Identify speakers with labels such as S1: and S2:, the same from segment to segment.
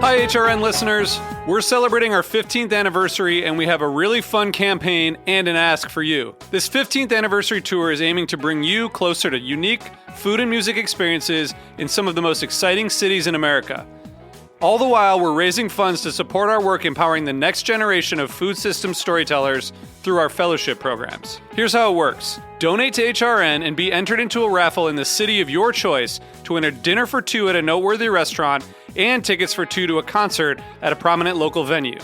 S1: Hi, HRN listeners. We're celebrating our 15th anniversary, and we have a really fun campaign and an ask for you. This 15th anniversary tour is aiming to bring you closer to unique food and music experiences in some of the most exciting cities in America. All the while, we're raising funds to support our work empowering the next generation of food systems storytellers through our fellowship programs. Here's how it works. Donate to HRN and be entered into a raffle in the city of your choice to win a dinner for two at a noteworthy restaurant and tickets for two to a concert at a prominent local venue.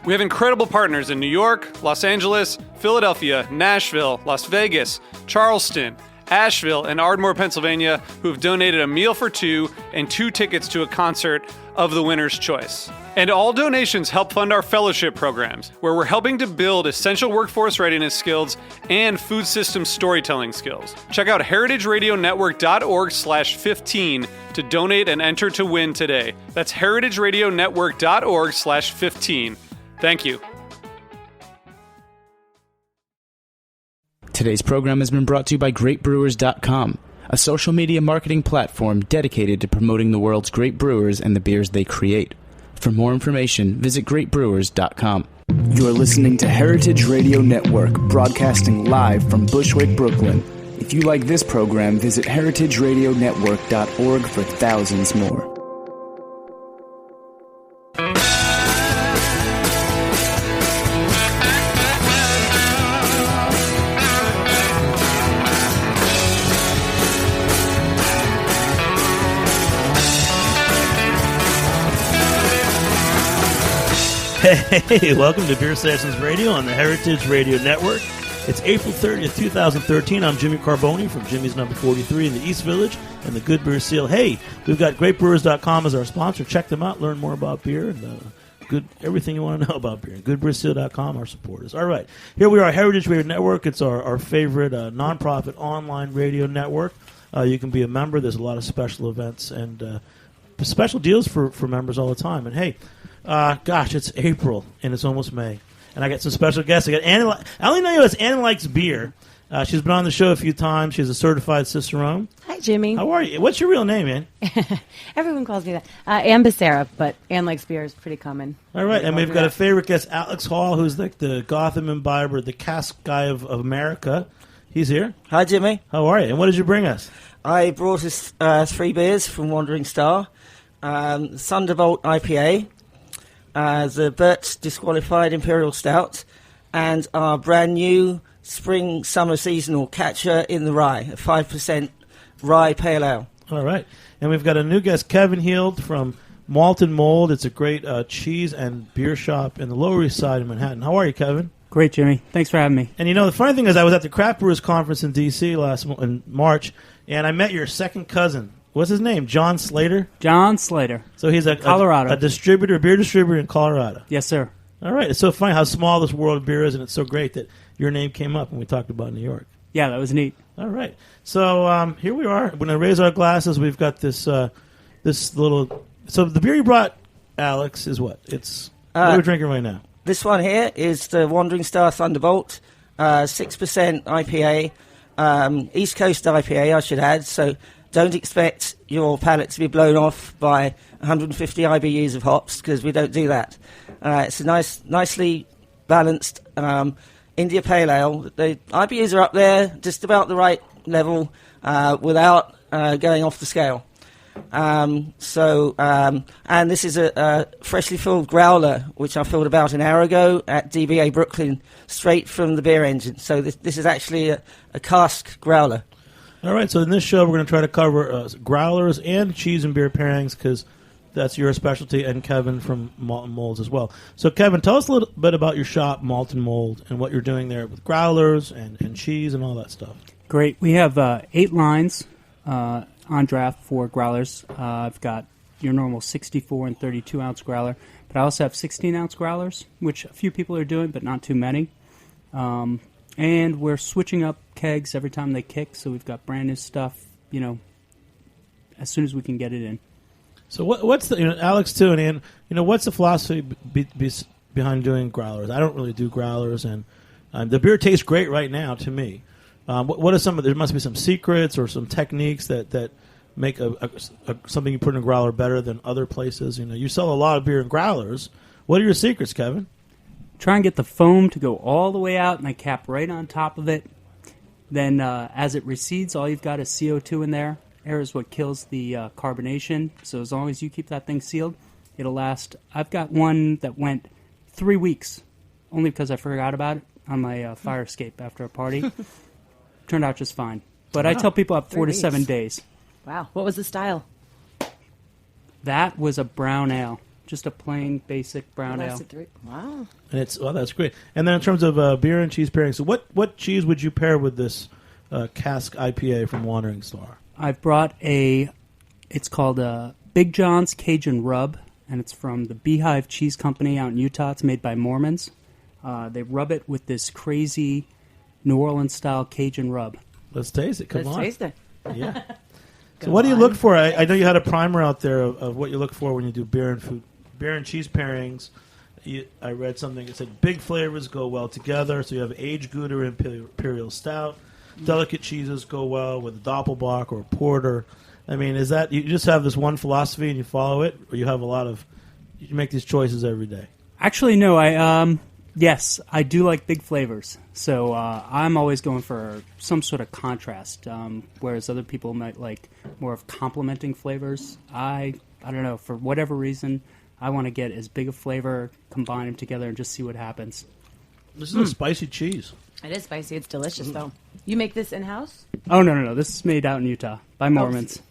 S1: We have incredible partners in New York, Los Angeles, Philadelphia, Nashville, Las Vegas, Charleston, Asheville, and Ardmore, Pennsylvania, who have donated a meal for two and two tickets to a concert of the winner's choice. And all donations help fund our fellowship programs, where we're helping to build essential workforce readiness skills and food system storytelling skills. Check out heritageradionetwork.org/15 to donate and enter to win today. That's heritageradionetwork.org/15. Thank you.
S2: Today's program has been brought to you by GreatBrewers.com, a social media marketing platform dedicated to promoting the world's great brewers and the beers they create. For more information, visit GreatBrewers.com. You're listening to Heritage Radio Network, broadcasting live from Bushwick, Brooklyn. If you like this program, visit heritageradionetwork.org for thousands more.
S3: Hey, welcome to Beer Sessions Radio on the Heritage Radio Network. It's April 30th, 2013. I'm Jimmy Carboni from Jimmy's Number 43 in the East Village and the Good Beer Seal. Hey, we've got GreatBrewers.com as our sponsor. Check them out. Learn more about beer and everything you want to know about beer. GoodBeerSeal.com, our supporters. All right, here we are, Heritage Radio Network. It's our favorite nonprofit online radio network. You can be a member. There's a lot of special events and special deals for members all the time. And hey, gosh, it's April, and it's almost May. And I got some special guests. I got Annie. I only know you as Annie Likes Beer. She's been on the show a few times. She's a certified Cicerone.
S4: Hi, Jimmy.
S3: How are you? What's your real name, Ann?
S4: Everyone calls me that. Ann Becerra, but Ann Likes Beer is pretty common.
S3: All right, and we've got a favorite guest, Alex Hall, who's like the Gotham imbiber, the cask guy of America. He's here.
S5: Hi, Jimmy.
S3: How are you? And what did you bring us?
S5: I brought us 3 beers from Wandering Star. Thunderbolt IPA. The Burt Disqualified Imperial Stout, and our brand new spring-summer seasonal Catcher in the Rye, a 5% rye pale ale.
S3: All right. And we've got a new guest, Kevin Heald from Malt and Mold. It's a great cheese and beer shop in the Lower East Side of Manhattan. How are you, Kevin?
S6: Great, Jimmy. Thanks for having me.
S3: And you know, the funny thing is I was at the Craft Brewers Conference in D.C. in March, and I met your second cousin. What's his name? John Slater?
S6: John Slater.
S3: So he's a beer distributor in Colorado.
S6: Yes, sir.
S3: All right. It's so funny how small this world of beer is, and it's so great that your name came up when we talked about New York.
S6: Yeah, that was neat.
S3: All right. So here we are. When I raise our glasses, we've got this little... So the beer you brought, Alex, is what? What are we drinking right now?
S5: This one here is the Wandering Star Thunderbolt, 6% IPA, East Coast IPA, I should add, so... Don't expect your palate to be blown off by 150 IBUs of hops, because we don't do that. It's a nicely balanced India Pale Ale. The IBUs are up there, just about the right level, without going off the scale. And this is a freshly filled growler, which I filled about an hour ago at DBA Brooklyn, straight from the beer engine. So this is actually a cask growler.
S3: All right, so in this show, we're going to try to cover growlers and cheese and beer pairings, because that's your specialty, and Kevin from Malt and Molds as well. So, Kevin, tell us a little bit about your shop, Malt and Mold, and what you're doing there with growlers and cheese and all that stuff.
S6: Great. We have 8 lines on draft for growlers. I've got your normal 64 and 32-ounce growler, but I also have 16-ounce growlers, which a few people are doing, but not too many. And we're switching up kegs every time they kick, so we've got brand new stuff, as soon as we can get it in.
S3: So what's the, Alex too, and Ann, what's the philosophy behind doing growlers? I don't really do growlers, and the beer tastes great right now to me. What are there must be some secrets or some techniques that make something you put in a growler better than other places? You know, you sell a lot of beer in growlers. What are your secrets, Kevin?
S6: Try and get the foam to go all the way out and I cap right on top of it. Then as it recedes, all you've got is CO2 in there. Air is what kills the carbonation. So as long as you keep that thing sealed, it'll last. I've got one that went 3 weeks, only because I forgot about it on my fire escape after a party. Turned out just fine. But I tell people up 4 to 7 days.
S4: Wow. What was the style?
S6: That was a brown ale. Just a plain, basic brown ale.
S4: Wow.
S3: And that's great. And then in terms of beer and cheese pairing, so what cheese would you pair with this cask IPA from Wandering Star?
S6: I've brought it's called Big John's Cajun Rub, and it's from the Beehive Cheese Company out in Utah. It's made by Mormons. They rub it with this crazy New Orleans-style Cajun rub.
S3: Let's taste it. Come on.
S4: Let's taste it.
S3: Yeah. So what do you look for? I know you had a primer out there of what you look for when you do beer and cheese pairings. I read something that said big flavors go well together. So you have aged Gouda Imperial Stout. Delicate cheeses go well with a Doppelbock or a Porter. I mean, is that you just have this one philosophy and you follow it, or you have you make these choices every day?
S6: Actually, no. Yes, I do like big flavors. So I'm always going for some sort of contrast, whereas other people might like more of complementing flavors. I don't know, for whatever reason, I want to get as big a flavor, combine them together, and just see what happens.
S3: This is a spicy cheese.
S4: It is spicy. It's delicious, though. You make this in-house?
S6: Oh, no. This is made out in Utah by Mormons.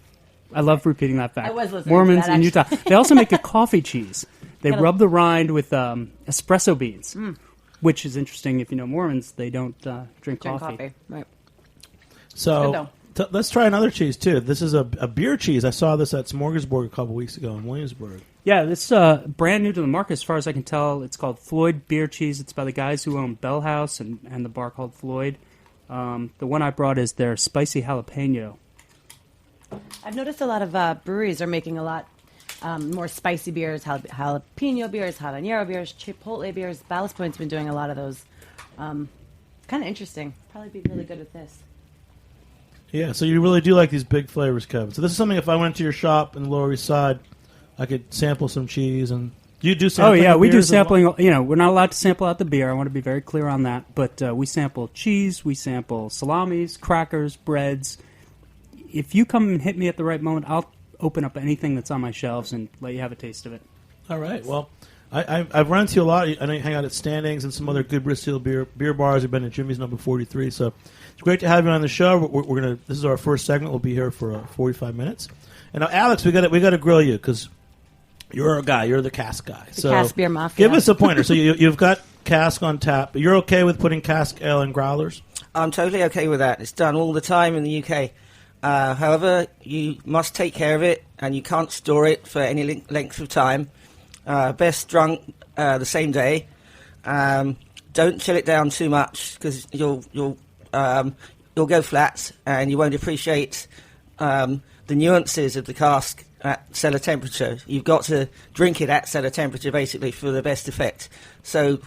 S6: I love repeating that fact.
S4: I was listening
S6: Mormons
S4: to that,
S6: in Utah. They also make a coffee cheese. They rub the rind with espresso beans, which is interesting. If you know Mormons, they don't drink coffee.
S4: Right.
S3: So let's try another cheese, too. This is a beer cheese. I saw this at Smorgasburg a couple weeks ago in Williamsburg.
S6: Yeah, this brand new to the market as far as I can tell. It's called Floyd Beer Cheese. It's by the guys who own Bell House and the bar called Floyd. The one I brought is their spicy jalapeno.
S4: I've noticed a lot of breweries are making a lot more spicy beers, jalapeno beers, habanero beers, chipotle beers. Ballast Point's been doing a lot of those. Kind of interesting. Probably be really good with this.
S3: Yeah, so you really do like these big flavors, Kevin. So this is something if I went to your shop in the Lower East Side, I could sample some cheese. And do you do sampling?
S6: Oh, yeah, we do
S3: beers
S6: sampling. You know, we're not allowed to sample out the beer. I want to be very clear on that. But we sample cheese, we sample salamis, crackers, breads. If you come and hit me at the right moment, I'll open up anything that's on my shelves and let you have a taste of it.
S3: All right. Well, I've run into you a lot. I know you hang out at Standings and some other good Bristol beer bars. I've been at Jimmy's number 43. So it's great to have you on the show. We're gonna. This is our first segment. We'll be here for 45 minutes. And now, Alex, we got to grill you because you're a guy. You're the cask guy.
S4: The cask beer mafia.
S3: Give us a pointer. So you've got cask on tap. You're okay with putting cask ale in growlers?
S5: I'm totally okay with that. It's done all the time in the UK. However, you must take care of it, and you can't store it for any length of time. Best drunk the same day. Don't chill it down too much because you'll go flat, and you won't appreciate the nuances of the cask at cellar temperature. You've got to drink it at cellar temperature, basically, for the best effect. So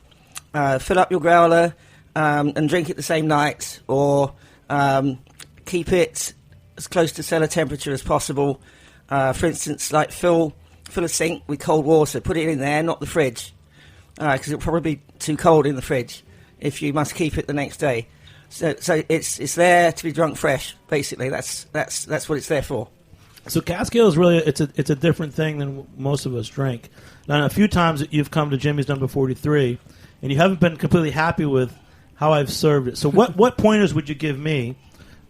S5: fill up your growler and drink it the same night, or keep it as close to cellar temperature as possible. For instance, like fill a sink with cold water, put it in there, not the fridge, because it'll probably be too cold in the fridge if you must keep it the next day. So it's there to be drunk fresh, basically. That's what it's there for.
S3: So cask ale is really it's a different thing than most of us drink. Now, a few times you've come to Jimmy's number 43, and you haven't been completely happy with how I've served it. So what pointers would you give me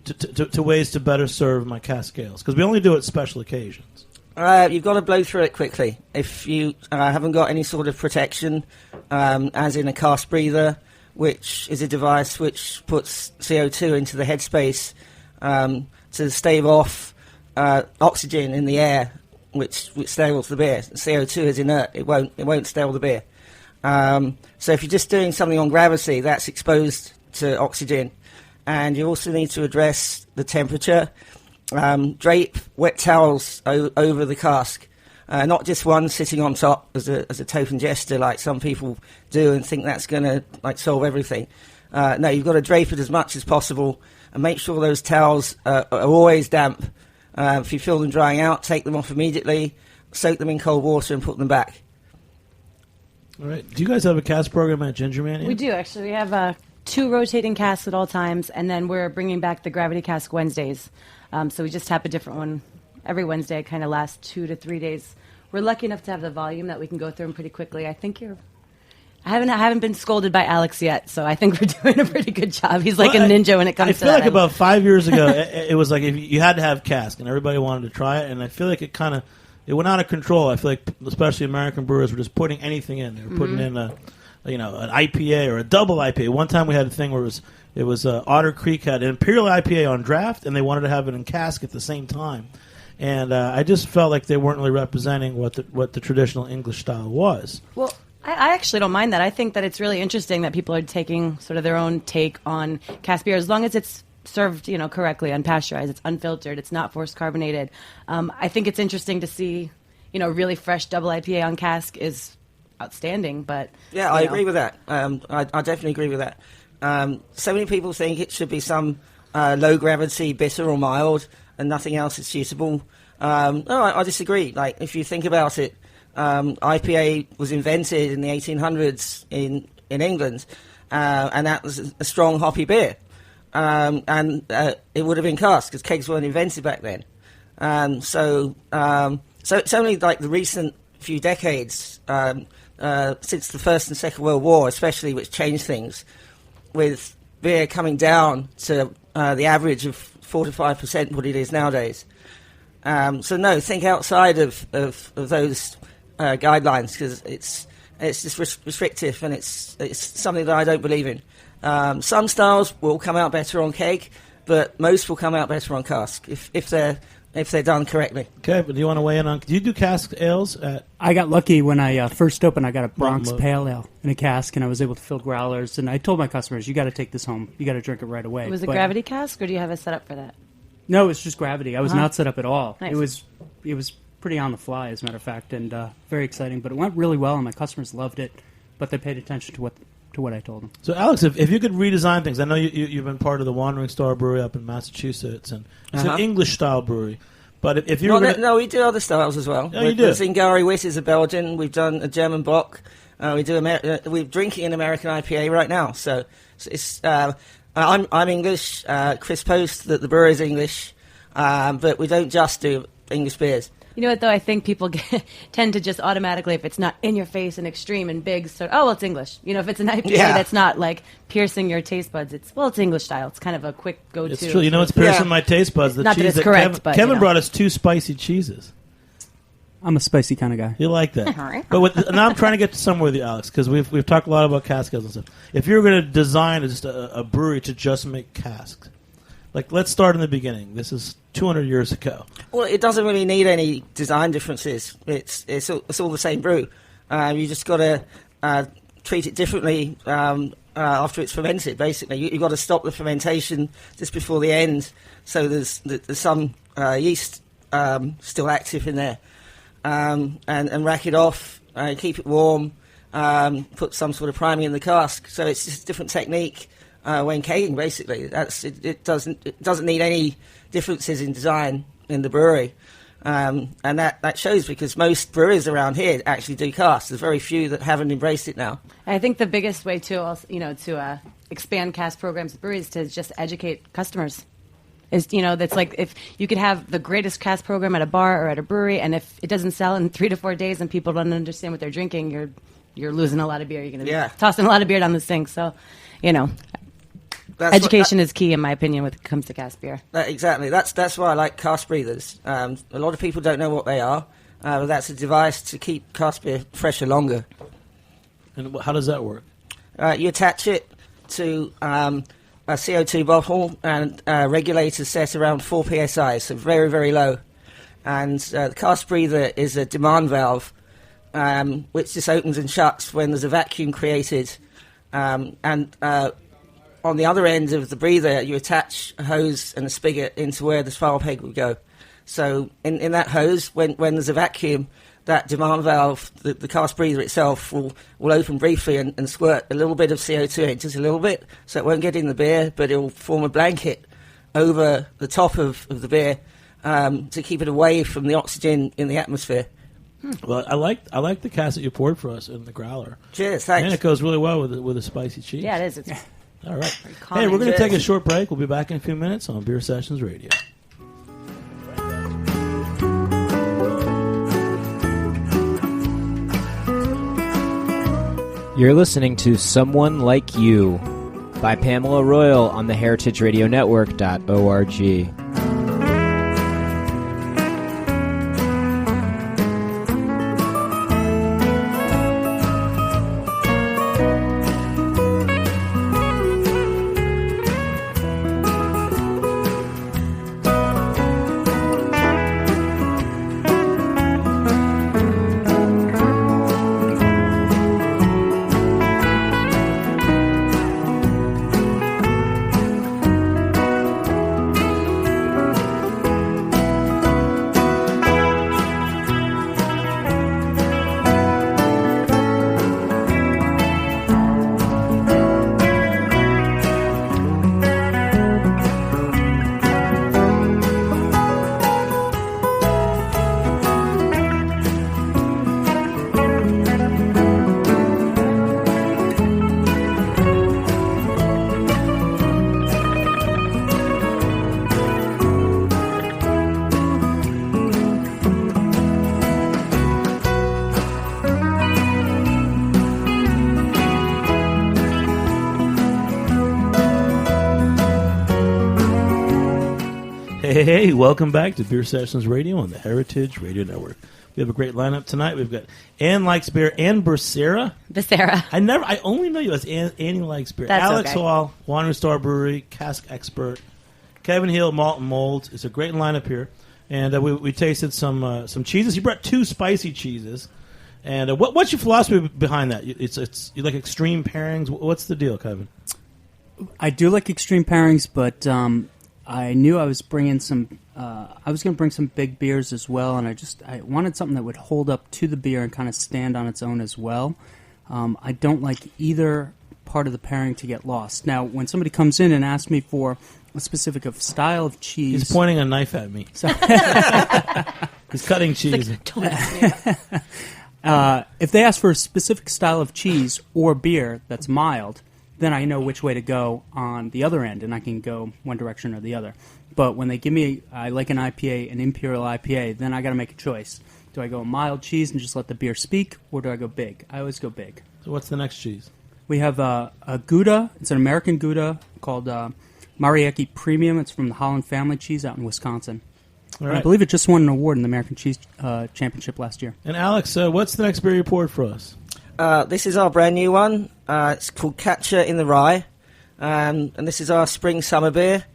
S3: to ways to better serve my cask ales? Because we only do it special occasions.
S5: You've got to blow through it quickly. If you haven't got any sort of protection, as in a cask breather, which is a device which puts CO2 into the headspace to stave off oxygen in the air, which stables the beer. CO2 is inert; it won't stale the beer. So if you're just doing something on gravity, that's exposed to oxygen, and you also need to address the temperature. Drape wet towels over the cask, not just one sitting on top as a token gesture like some people do and think that's going to solve everything. No, you've got to drape it as much as possible and make sure those towels are always damp If you feel them drying out, take them off immediately, soak them in cold water, and put them back.
S3: All right. Do you guys have a cask program at Ginger Man?
S4: We do, actually. We have 2 rotating casks at all times, and then we're bringing back the Gravity Cask Wednesdays. So we just tap a different one every Wednesday. It kind of lasts 2 to 3 days. We're lucky enough to have the volume that we can go through them pretty quickly. I think I haven't been scolded by Alex yet, so I think we're doing a pretty good job. He's like a ninja when it comes to that.
S3: I feel like about 5 years ago, it was like if you had to have cask, and everybody wanted to try it, and I feel like it went out of control. I feel like especially American brewers were just putting anything in. They were putting in an IPA or a double IPA. One time we had a thing where it was Otter Creek had an Imperial IPA on draft, and they wanted to have it in cask at the same time. And I just felt like they weren't really representing what the traditional English style was.
S4: Well, I actually don't mind that. I think that it's really interesting that people are taking sort of their own take on cask beer, as long as it's served, correctly, unpasteurized, it's unfiltered, it's not forced carbonated. I think it's interesting to see, really fresh double IPA on cask is outstanding. But
S5: yeah, I agree with that. I definitely agree with that. So many people think it should be some low gravity, bitter or mild, and nothing else is suitable. No, I disagree. Like, if you think about it, IPA was invented in the 1800s in England, and that was a strong hoppy beer. And it would have been cask because kegs weren't invented back then. So it's only like the recent few decades, since the First and Second World War especially, which changed things, with beer coming down to the average of 4 to 5% what it is nowadays. So no, think outside of those guidelines, because it's just restrictive, and it's something that I don't believe in. Some styles will come out better on keg, but most will come out better on cask if they're done correctly.
S3: Okay, but do you want to weigh in on? Do you do cask ales?
S6: I got lucky when I first opened. I got a Bronx Pale Ale in a cask, and I was able to fill growlers. And I told my customers, "You got to take this home. You got to drink it right away."
S4: Was it Gravity Cask, or do you have a setup for that?
S6: No, it's just Gravity. I was not set up at all.
S4: Nice.
S6: It was pretty on the fly, as a matter of fact, and very exciting. But it went really well, and my customers loved it. But they paid attention to what I told them.
S3: So, Alex, if you could redesign things, I know you've been part of the Wandering Star Brewery up in Massachusetts, and it's an English-style brewery. But if you're
S5: no, we do other styles as well.
S3: Oh, you do?
S5: Zingari Wit is a Belgian. We've done a German Bock. We're drinking an American IPA right now. So it's I'm English. Chris Post, the brewer, is English, but we don't just do English beers.
S4: You know what, though? I think people tend to just automatically, if it's not in your face and extreme and big, it's English. If it's an IPA that's not, like, piercing your taste buds, it's English style. It's kind of a quick go-to.
S3: It's true. What's piercing my taste buds? The
S4: not
S3: cheese
S4: that it's correct, but...
S3: Kevin brought us 2 spicy cheeses.
S6: I'm a spicy kind of guy.
S3: You like that. But now I'm trying to get to somewhere with you, Alex, because we've talked a lot about cask ales and stuff. If you were going to design just a brewery to just make casks, like, let's start in the beginning. This is 200 years ago. Well,
S5: it doesn't really need any design differences. It's all the same brew. You just got to treat it differently after it's fermented, basically. You've got to stop the fermentation just before the end, so there's some yeast still active in there. And rack it off, keep it warm, put some sort of priming in the cask. So it's just a different technique when kegging, basically. It doesn't need any differences in design in the brewery. And that shows, because most breweries around here actually do cask. There's very few that haven't embraced it now.
S4: I think the biggest way to expand cask programs at breweries is to just educate customers. That's like, if you could have the greatest cask program at a bar or at a brewery, and if it doesn't sell in 3 to 4 days and people don't understand what they're drinking, you're losing a lot of beer. You're going to be tossing a lot of beer down the sink. So, education is key, in my opinion, when it comes to cask beer.
S5: Exactly. That's why I like cask breathers. A lot of people don't know what they are. But that's a device to keep cask beer fresher longer.
S3: And how does that work?
S5: You attach it to a CO2 bottle, and regulator set around 4 psi, so very, very low. And the cask breather is a demand valve, which just opens and shuts when there's a vacuum created. And on the other end of the breather, you attach a hose and a spigot into where the spiral peg would go. So in that hose, when there's a vacuum, that demand valve, the cask breather itself, will open briefly and squirt a little bit of CO2 in, just a little bit, so it won't get in the beer, but it will form a blanket over the top of the beer, to keep it away from the oxygen in the atmosphere.
S3: Well, I like the cask that you poured for us in the growler.
S5: Cheers, thanks.
S3: And it goes really well with a spicy cheese.
S4: Yeah, it is. It's
S3: All right.
S4: calming.
S3: Hey, we're going to
S5: Cheers.
S3: take a short break. We'll be back in a few minutes on Beer Sessions Radio.
S7: You're listening to Someone Like You by Pamela Royal on the heritageradionetwork.org.
S3: Hey, welcome back to Beer Sessions Radio on the Heritage Radio Network. We have a great lineup tonight. We've got Ann Likes Beer, Ann Becerra. I only know you as Annie Likes Beer.
S4: That's
S3: Alex
S4: okay.
S3: Hall, Wandering Star Brewery, cask expert. Kevin Hill, Malt and Mold. It's a great lineup here. And we tasted some cheeses. You brought 2 spicy cheeses. And what's your philosophy behind that? It's you like extreme pairings. What's the deal, Kevin?
S6: I do like extreme pairings, but I knew I was bringing some. I was going to bring some big beers as well, and I wanted something that would hold up to the beer and kind of stand on its own as well. I don't like either part of the pairing to get lost. Now, when somebody comes in and asks me for a specific style of cheese,
S3: He's pointing a knife at me. He's cutting cheese.
S6: If they ask for a specific style of cheese or beer that's mild, then I know which way to go on the other end, and I can go one direction or the other. But when they give me, I like an IPA, an Imperial IPA, then I got to make a choice. Do I go mild cheese and just let the beer speak, or do I go big? I always go big.
S3: So what's the next cheese?
S6: We have a Gouda. It's an American Gouda called Marieki Premium. It's from the Holland Family Cheese out in Wisconsin.
S3: All right.
S6: I believe it just won an award in the American Cheese Championship last year.
S3: And Alex, what's the next beer you poured for us?
S5: This is our brand new one. It's called Catcher in the Rye. And this is our spring summer beer.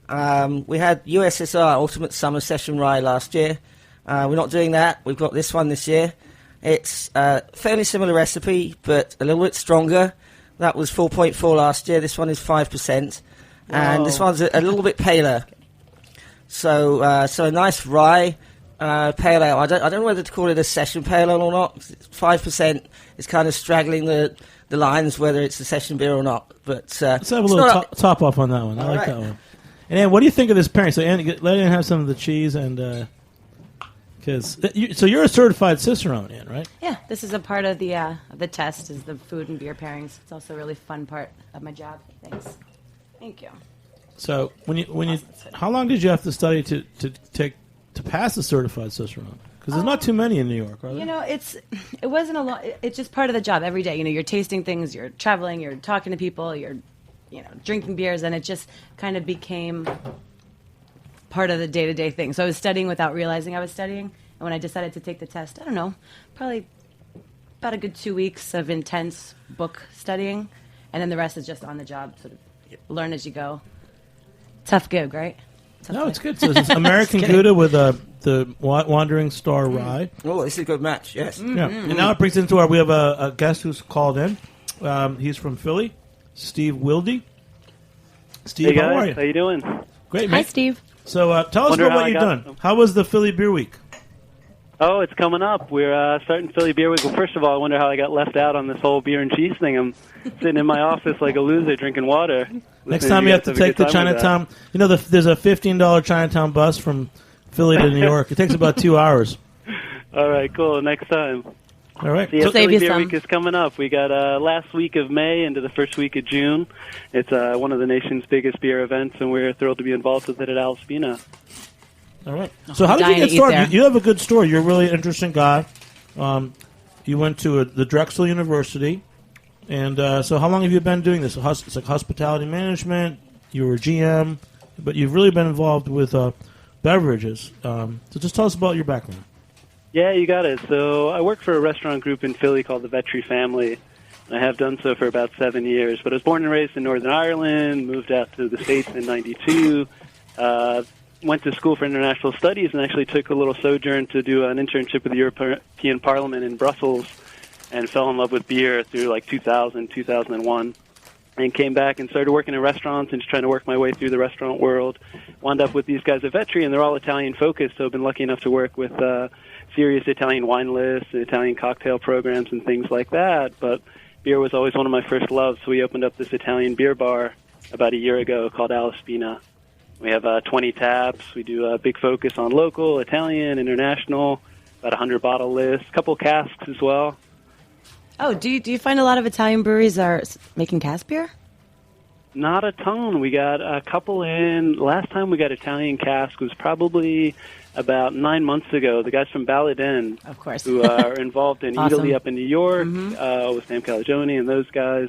S5: We had USSR Ultimate Summer Session Rye last year. We're not doing that. We've got this one this year. It's a fairly similar recipe, but a little bit stronger. That was 4.4 last year. This one is 5%. And this one's a little bit paler. So a nice rye pale ale. I don't know whether to call it a session pale ale or not. 5% is kind of straggling the lines whether it's a session beer or not. But
S3: let's have a little top off on that one. I like that one. And Ann, what do you think of this pairing? So Ann, let Ann have some of the cheese, and so you're a certified Cicerone, Ann, right?
S4: Yeah, this is a part of the test, is the food and beer pairings. It's also a really fun part of my job. Thanks. Thank you.
S3: So how long did you have to study to pass the certified Cicerone? Because there's not too many in New York, are there?
S4: You know, it wasn't a lot. It's just part of the job every day. You know, you're tasting things, you're traveling, you're talking to people, you're drinking beers, and it just kind of became part of the day-to-day thing. So I was studying without realizing I was studying, and when I decided to take the test, I don't know, probably about a good 2 weeks of intense book studying, and then the rest is just on the job, sort of learn as you go. Tough gig, right?
S3: No, it's good. So it's American Gouda with the Wandering Star Rye.
S5: Oh, this is a good match, yes.
S3: Yeah. And now it brings into we have a guest who's called in. He's from Philly, Steve Wildy. Steve,
S8: hey guys,
S3: how are you?
S8: How you doing?
S3: Great, man.
S4: Hi, Steve.
S3: So tell us about what you've done. How was the Philly Beer Week?
S8: Oh, it's coming up. We're starting Philly Beer Week. Well, first of all, I wonder how I got left out on this whole beer and cheese thing. I'm sitting in my office like a loser drinking water.
S3: Next time you have to take the Chinatown. You know, there's a $15 Chinatown bus from Philly to New York. It takes about 2 hours.
S8: All right, cool. Next time.
S3: All right.
S8: So, yeah,
S4: Save
S8: Philly
S4: you
S8: Beer
S4: some.
S8: Week is coming up. We got last week of May into the first week of June. It's one of the nation's biggest beer events, and we're thrilled to be involved with it at Alaspina.
S3: All right. So how did you
S4: Dying
S3: get
S4: to eat
S3: started?
S4: there.
S3: You have a good story. You're a really interesting guy. You went to the Drexel University. And so how long have you been doing this? It's like hospitality management. You were a GM. But you've really been involved with beverages. So just tell us about your background.
S8: Yeah, you got it. So I work for a restaurant group in Philly called the Vetri Family. I have done so for about 7 years. But I was born and raised in Northern Ireland, moved out to the States in '92, went to school for international studies, and actually took a little sojourn to do an internship with the European Parliament in Brussels, and fell in love with beer through like 2000, 2001. And came back and started working in restaurants and just trying to work my way through the restaurant world. Wound up with these guys at Vetri, and they're all Italian-focused, so I've been lucky enough to work with serious Italian wine lists, and Italian cocktail programs, and things like that. But beer was always one of my first loves, so we opened up this Italian beer bar about a year ago called Alaspina. We have 20 taps. We do a big focus on local, Italian, international, about 100-bottle list, a couple casks as well.
S4: Oh, do you find a lot of Italian breweries are making cask beer?
S8: Not a ton. We got a couple in. Last time we got Italian cask was probably about 9 months ago. The guys from Balladen,
S4: Of course.
S8: who are involved in
S4: Awesome.
S8: Italy up in New York, with Sam Calagione and those guys.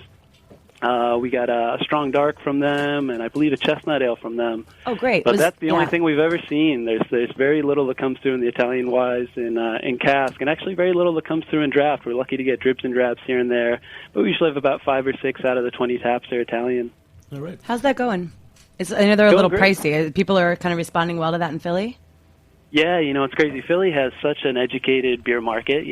S8: We got a strong dark from them, and I believe a chestnut ale from them.
S4: Oh, great.
S8: But that's the only thing we've ever seen. There's very little that comes through in the Italian wise in cask, and actually very little that comes through in draft. We're lucky to get drips and drabs here and there, but we usually have about 5 or 6 out of the 20 taps are Italian.
S3: All right.
S4: How's that going? I know they're a
S8: Going
S4: little
S8: great.
S4: pricey. People are kind of responding well to that in Philly.
S8: Yeah, it's crazy. Philly has such an educated beer market.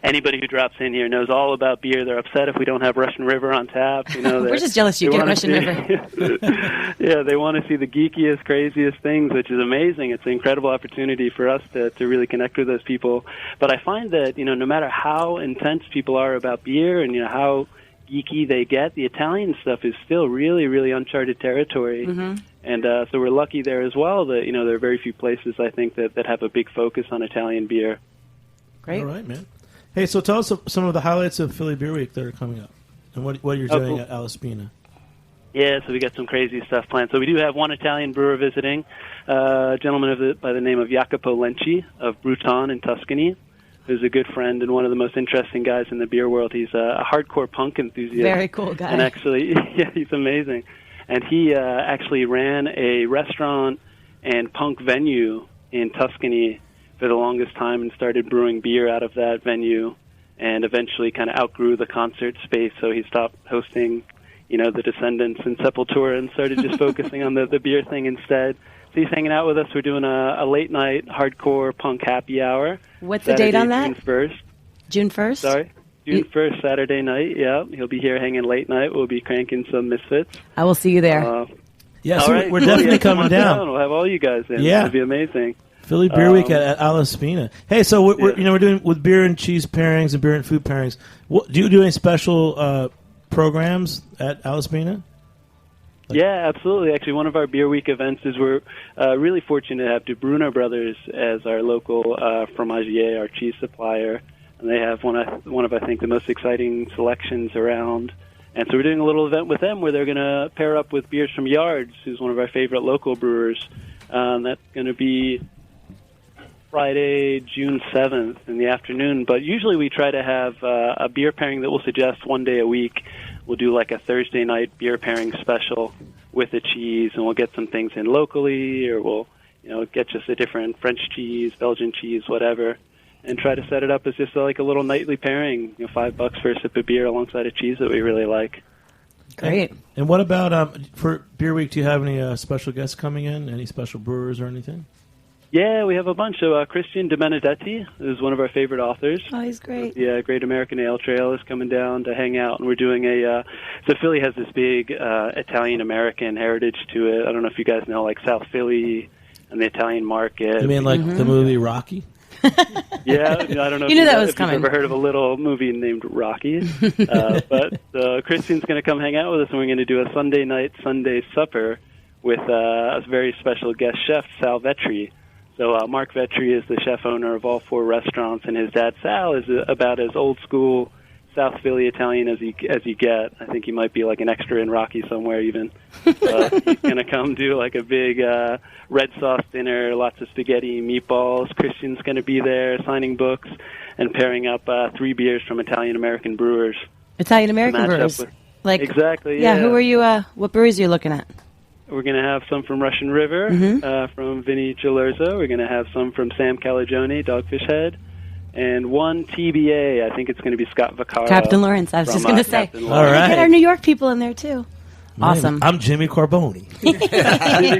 S8: Anybody who drops in here knows all about beer. They're upset if we don't have Russian River on tap.
S4: We're just jealous you
S8: they
S4: get
S8: wanna
S4: Russian
S8: see-
S4: River.
S8: Yeah, they want to see the geekiest, craziest things, which is amazing. It's an incredible opportunity for us to really connect with those people. But I find that, no matter how intense people are about beer and, how geeky they get, the Italian stuff is still really, really uncharted territory. And so we're lucky there as well that, there are very few places, I think, that have a big focus on Italian beer.
S4: Great.
S3: All right, man. Hey, so tell us some of the highlights of Philly Beer Week that are coming up and what you're doing
S8: cool.
S3: at Alaspina.
S8: Yeah, so we got some crazy stuff planned. So we do have one Italian brewer visiting, a gentleman by the name of Jacopo Lenci of Bruton in Tuscany, who's a good friend and one of the most interesting guys in the beer world. He's a hardcore punk enthusiast.
S4: Very cool guy.
S8: And actually, yeah, he's amazing. And he actually ran a restaurant and punk venue in Tuscany for the longest time and started brewing beer out of that venue and eventually kind of outgrew the concert space, so he stopped hosting, the Descendants and Sepultura and started just focusing on the beer thing instead. So he's hanging out with us. We're doing a late-night hardcore punk happy hour.
S4: What's the date on that?
S8: June 1st.
S4: June 1st?
S8: Sorry? June 1st, Saturday night, yeah. He'll be here hanging late night. We'll be cranking some Misfits.
S4: I will see you there.
S3: Yeah,
S8: all
S3: so
S8: right,
S3: we're
S8: cool.
S3: definitely
S8: Yeah, come
S3: coming
S8: on
S3: down.
S8: We'll have all you guys in.
S3: Yeah.
S8: It'll be amazing.
S3: Philly Beer Week at Alaspina. Hey, so we're doing with beer and cheese pairings and beer and food pairings. Do you do any special programs at Alaspina?
S8: Yeah, absolutely. Actually, one of our Beer Week events is we're really fortunate to have De Bruyne Brothers as our local fromagier, our cheese supplier, and they have one of I think the most exciting selections around. And so we're doing a little event with them where they're going to pair up with beers from Yards, who's one of our favorite local brewers. That's going to be Friday, June 7th in the afternoon. But usually we try to have a beer pairing that we'll suggest one day a week. We'll do like a Thursday night beer pairing special with a cheese, and we'll get some things in locally, or we'll get just a different French cheese, Belgian cheese, whatever, and try to set it up as just like a little nightly pairing. $5 for a sip of beer alongside a cheese that we really like.
S4: Great.
S3: And what about for Beer Week? Do you have any special guests coming in? Any special brewers or anything?
S8: Yeah, we have a bunch. So Christian De Benedetti is one of our favorite authors.
S4: Oh, he's great.
S8: The Great American Ale Trail is coming down to hang out, and we're doing so Philly has this big Italian-American heritage to it. I don't know if you guys know, like South Philly and the Italian market.
S3: You mean like the movie Rocky?
S8: Yeah, I don't know
S4: You knew that was
S8: if
S4: coming.
S8: you've ever heard of a little movie named Rocky. But Christian's going to come hang out with us, and we're going to do a Sunday night Sunday supper with a very special guest chef, Sal Vetri. So Mark Vetri is the chef owner of all 4 restaurants, and his dad Sal is about as old school South Philly Italian as you get. I think he might be like an extra in Rocky somewhere even. He's going to come do like a big red sauce dinner, lots of spaghetti, meatballs. Christian's going to be there signing books and pairing up 3 beers from Italian-American brewers.
S4: Italian-American brewers?
S8: Exactly,
S4: yeah. Who are you, what breweries are you looking at?
S8: We're going to have some from Russian River, from Vinny Gelurzo. We're going to have some from Sam Calagione, Dogfish Head, and one TBA. I think it's going to be Scott Vaccaro.
S4: Captain Lawrence, I was just going to say.
S3: All right.
S4: Get our New York people in there, too. Awesome.
S3: I'm Jimmy Carboni.
S8: Jimmy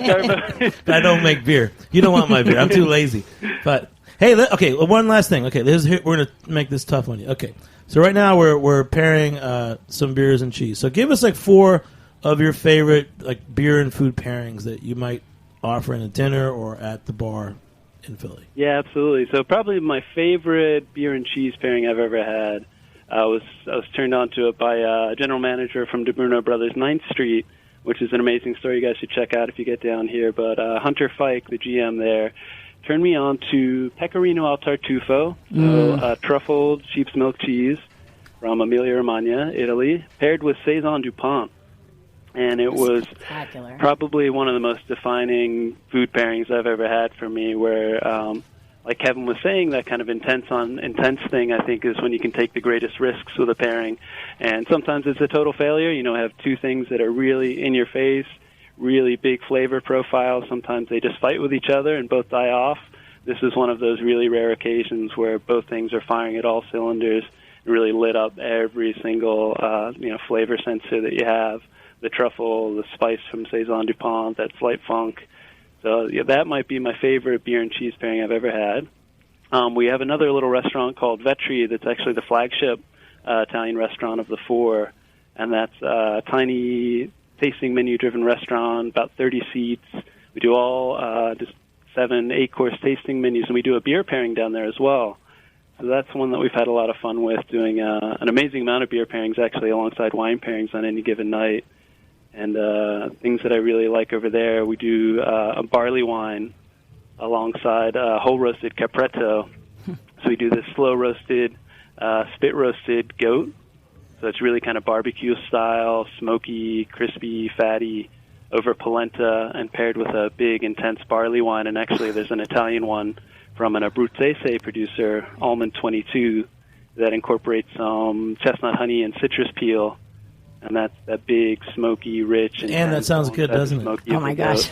S8: Carboni.
S3: I don't make beer. You don't want my beer. I'm too lazy. But, hey, okay, one last thing. Okay, we're going to make this tough on you. Okay, so right now we're pairing some beers and cheese. So give us like 4 of your favorite like beer and food pairings that you might offer in a dinner or at the bar in Philly.
S8: Yeah, absolutely. So probably my favorite beer and cheese pairing I've ever had. I was turned on to it by a general manager from DeBruno Brothers 9th Street, which is an amazing store you guys should check out if you get down here. But Hunter Fike, the GM there, turned me on to Pecorino al Tartufo, so truffled sheep's milk cheese from Emilia-Romagna, Italy, paired with Saison DuPont. And it was probably one of the most defining food pairings I've ever had for me, where, like Kevin was saying, that kind of intense thing, I think, is when you can take the greatest risks with a pairing. And sometimes it's a total failure. Have 2 things that are really in your face, really big flavor profiles. Sometimes they just fight with each other and both die off. This is one of those really rare occasions where both things are firing at all cylinders, really lit up every single, flavor sensor that you have. The truffle, the spice from Saison DuPont, that slight funk. So that might be my favorite beer and cheese pairing I've ever had. We have another little restaurant called Vetri that's actually the flagship Italian restaurant of the 4, and that's a tiny tasting menu-driven restaurant, about 30 seats. We do all just 7, 8-course tasting menus, and we do a beer pairing down there as well. So that's one that we've had a lot of fun with, doing an amazing amount of beer pairings, actually, alongside wine pairings on any given night. And things that I really like over there, we do a barley wine alongside whole-roasted capretto. So we do this slow-roasted, spit-roasted goat. So it's really kind of barbecue-style, smoky, crispy, fatty, over polenta, and paired with a big, intense barley wine. And actually there's an Italian one from an Abruzzese producer, Almond 22, that incorporates some chestnut honey and citrus peel. And that's that big, smoky, rich,
S3: and that sounds good, doesn't it?
S4: Oh my gosh,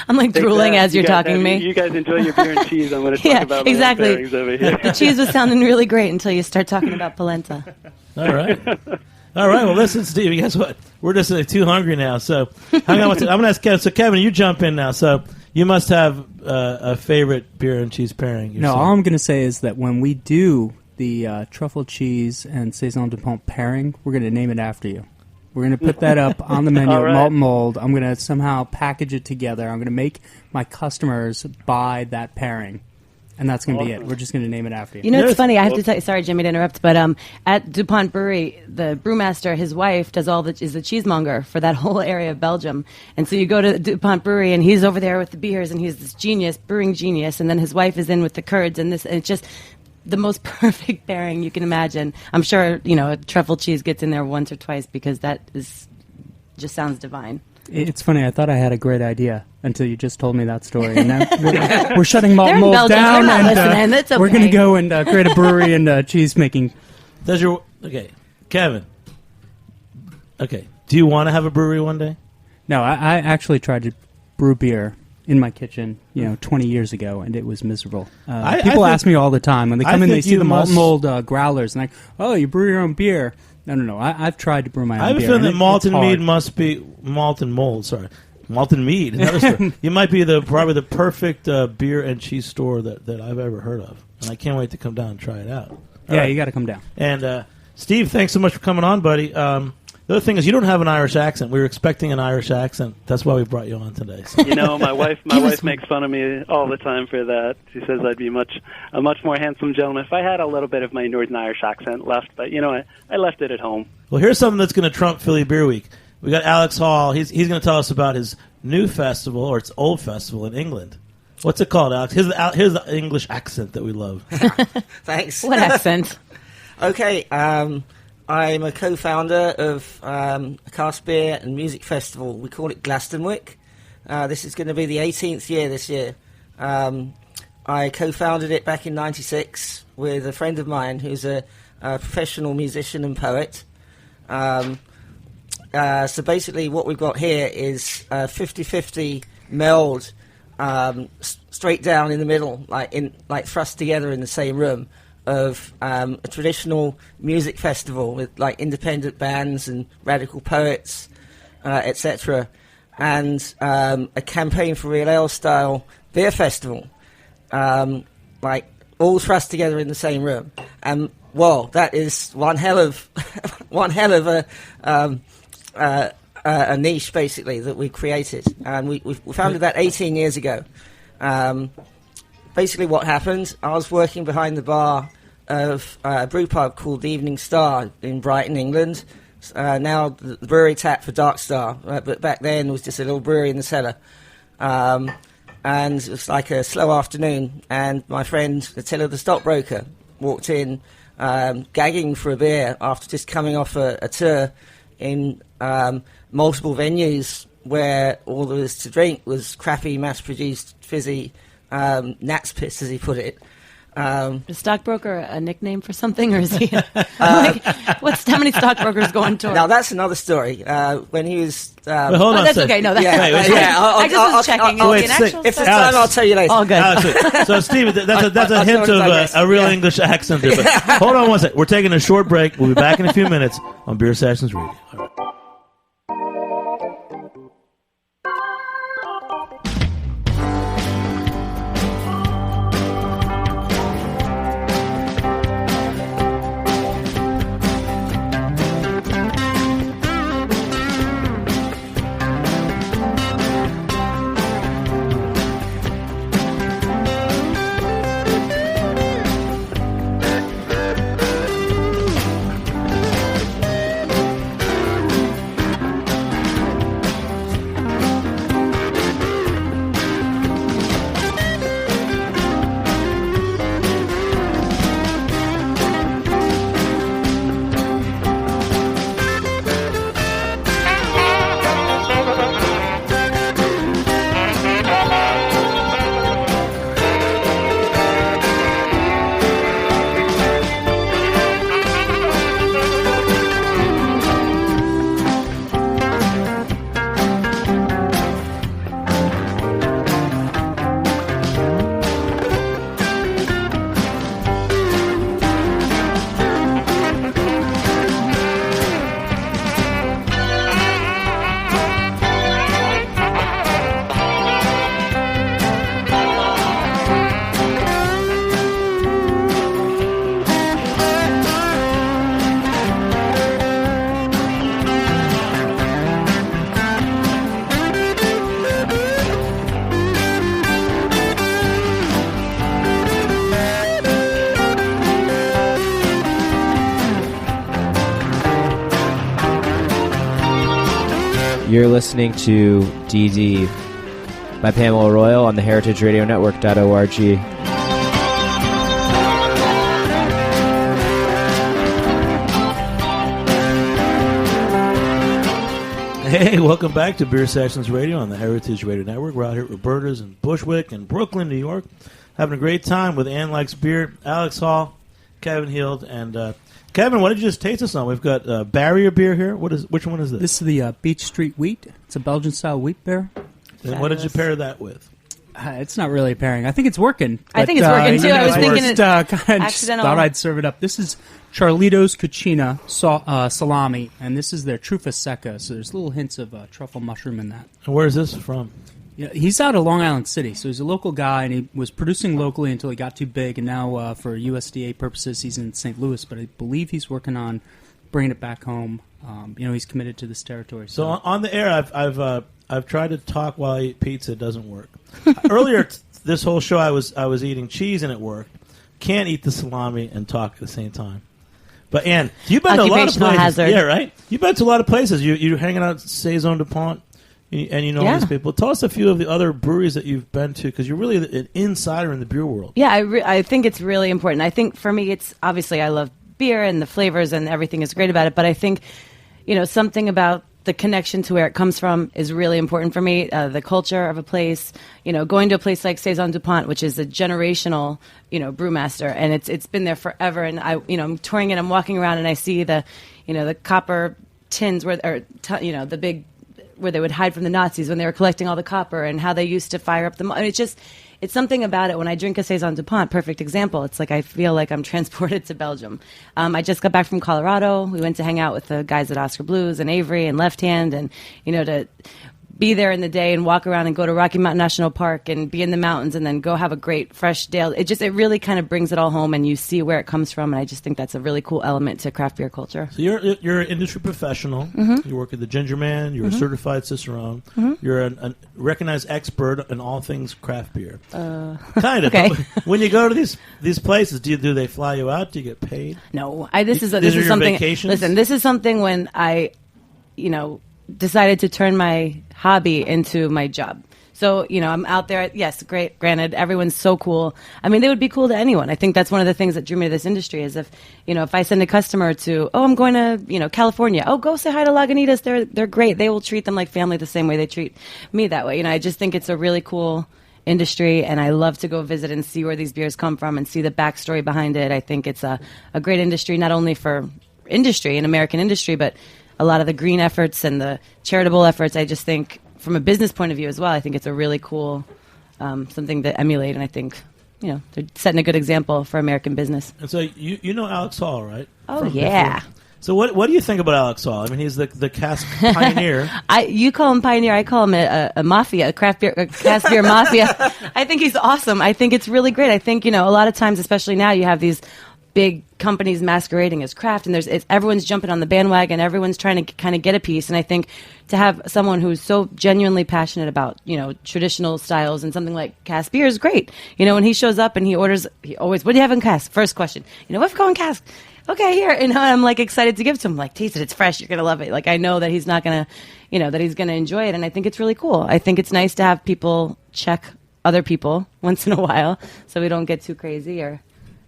S4: I'm like drooling as you're talking to me.
S8: You guys enjoy your beer and cheese. I'm going to talk about
S4: exactly.
S8: my pairings over here.
S4: The cheese was sounding really great until you start talking about polenta.
S3: All right. Well, listen, Steve. Guess what? We're just too hungry now. So hang on. I'm going to ask Kevin. So Kevin, you jump in now. So you must have a favorite beer and cheese pairing.
S6: No, all I'm going to say is that when we do the truffle cheese and Saison DuPont pairing, we're going to name it after you. We're going to put that up on the menu at Malt and Mold. I'm going to somehow package it together. I'm going to make my customers buy that pairing. And that's going to be it. We're just going to name it after you.
S4: It's funny. I have to tell you, sorry, Jimmy, to interrupt, but at DuPont Brewery, the brewmaster, his wife, is the cheesemonger for that whole area of Belgium. And so you go to DuPont Brewery, and he's over there with the beers, and he's this genius, brewing genius, and then his wife is in with the curds, and it's just the most perfect pairing you can imagine. I'm sure, a truffle cheese gets in there once or twice because that just sounds divine.
S6: It's funny. I thought I had a great idea until you just told me that story. And now we're shutting Malt and Mold
S4: Belgium,
S6: down,
S4: and it's okay.
S6: We're going to go and create a brewery and cheese making.
S3: Okay, Kevin? Okay, do you want to have a brewery one day?
S6: No, I actually tried to brew beer in my kitchen, 20 years ago, and it was miserable. People ask me all the time when they come in, they see the Malt and Mold growlers, and like, oh, you brew your own beer. No. I've tried to brew my own beer.
S3: I have a feeling that malt and mead must be malt and mold. Sorry, malt and mead. Another store. You might be probably the perfect beer and cheese store that I've ever heard of, and I can't wait to come down and try it out. All right.
S6: You got to come down.
S3: And Steve, thanks so much for coming on, buddy. The other thing is you don't have an Irish accent. We were expecting an Irish accent. That's why we brought you on today. So.
S8: My wife makes fun of me all the time for that. She says I'd be a much more handsome gentleman if I had a little bit of my Northern Irish accent left. But I left it at home.
S3: Well, here's something that's going to trump Philly Beer Week. We got Alex Hall. He's going to tell us about his new festival, or its old festival in England. What's it called, Alex? Here's the English accent that we love.
S5: Thanks.
S4: What accent?
S5: Okay, I'm a co-founder of a cask beer and music festival. We call it Glastonwick. This is going to be the 18th year this year. I co-founded it back in '96 with a friend of mine who's a professional musician and poet. So basically what we've got here is 50-50 meld, straight down in the middle, like thrust together in the same room, of a traditional music festival with like independent bands and radical poets, etc., and a campaign for real ale style beer festival, like all thrust together in the same room. And well, that is one hell of a niche basically that we created, and we founded that 18 years ago. Basically, what happened? I was working behind the bar of a brew pub called the Evening Star in Brighton, England. Now the brewery tap for Dark Star, but back then it was just a little brewery in the cellar. And it was like a slow afternoon, and my friend Attila the stockbroker walked in, gagging for a beer after just coming off a tour in multiple venues where all there was to drink was crappy, mass-produced, fizzy gnat's piss, as he put it.
S4: Is stockbroker a nickname for something, or is he? How many stockbrokers go on tour?
S5: Now that's another story. When he was,
S3: Wait, hold on.
S4: that's okay. No, that's I just was checking.
S5: If it's time, I'll tell you later.
S4: All good.
S3: Alex, so Steve, that's a hint of a real English accent there. But hold on one second. We're taking a short break. We'll be back in a few minutes on Beer Sessions Radio. All right.
S7: You're listening to DD by Pamela Royal on the heritageradionetwork.org.
S3: Hey, welcome back to Beer Sessions Radio on the Heritage Radio Network. We're out here at Roberta's in Bushwick and Brooklyn, New York, having a great time with Ann Likes Beer, Alex Hall, Kevin Hield, and Kevin, what did you just taste us on? We've got Barrier beer here. Which one is this?
S6: This is the Beach Street Wheat. It's a Belgian-style wheat beer.
S3: And what did you pair that with?
S6: It's not really a pairing. I think it's working.
S4: I think it's working, too. I was thinking it
S6: accidental. Thought I'd serve it up. This is Charlito's Cucina salami, and this is their Trufa Secca, so there's little hints of truffle mushroom in that.
S3: And where is this from?
S6: Yeah, he's out of Long Island City, so he's a local guy, and he was producing locally until he got too big, and now for USDA purposes, he's in St. Louis, but I believe he's working on bringing it back home. He's committed to this territory.
S3: So on the air, I've tried to talk while I eat pizza. It doesn't work. Earlier this whole show, I was eating cheese and it worked. Can't eat the salami and talk at the same time. But Ann, you've been to a lot of places.
S4: Hazard.
S3: Yeah, right. You've been to a lot of places. You're hanging out at Saison du Pont. and you know all these people. Tell us a few of the other breweries that you've been to, because you're really an insider in the beer world.
S4: Yeah, I think it's really important. I think for me, it's obviously I love beer and the flavors and everything is great about it, but I think, something about the connection to where it comes from is really important for me. The culture of a place, going to a place like Saison DuPont, which is a generational, brewmaster, and it's been there forever. And I'm touring it, I'm walking around and I see the copper tins the big, where they would hide from the Nazis when they were collecting all the copper, and how they used to fire up it's something about it. When I drink a Saison DuPont, perfect example, it's like I feel like I'm transported to Belgium. I just got back from Colorado. We went to hang out with the guys at Oscar Blues and Avery and Left Hand, and to be there in the day and walk around and go to Rocky Mountain National Park and be in the mountains and then go have a great fresh day. It really kind of brings it all home, and you see where it comes from, and I just think that's a really cool element to craft beer culture.
S3: So you're an industry professional. Mm-hmm. You work at the Ginger Man. You're a certified Cicerone. Mm-hmm. You're a recognized expert in all things craft beer. Kind of.
S4: Okay.
S3: When you go to these places, do they fly you out? Do you get paid?
S4: No. This is
S3: your
S4: something.
S3: Vacations?
S4: Listen, this is something when I, decided to turn my hobby into my job. So, I'm out there. Yes, great. Granted, everyone's so cool. I mean, they would be cool to anyone. I think that's one of the things that drew me to this industry is if I send a customer to, I'm going to, California. Oh, go say hi to Lagunitas. They're great. They will treat them like family the same way they treat me that way. I just think it's a really cool industry, and I love to go visit and see where these beers come from and see the backstory behind it. I think it's a great industry, not only for industry and American industry, but a lot of the green efforts and the charitable efforts. I just think from a business point of view as well, I think it's a really cool something to emulate, and I think they're setting a good example for American business.
S3: And so you know Alex Hall, right?
S4: Oh, yeah.
S3: Before. So what do you think about Alex Hall? I mean, he's the cask pioneer.
S4: You call him pioneer. I call him a mafia, a craft beer, a cask beer mafia. I think he's awesome. I think it's really great. I think a lot of times, especially now, you have these big companies masquerading as craft, and everyone's jumping on the bandwagon. Everyone's trying to kind of get a piece. And I think to have someone who's so genuinely passionate about traditional styles and something like cask beer is great. When he shows up and he always, what do you have in cask? First question. What's going cask? Okay, here. And I'm like excited to give it to him. Like, taste it. It's fresh. You're gonna love it. Like, I know that he's not gonna, that he's gonna enjoy it. And I think it's really cool. I think it's nice to have people check other people once in a while, so we don't get too crazy or.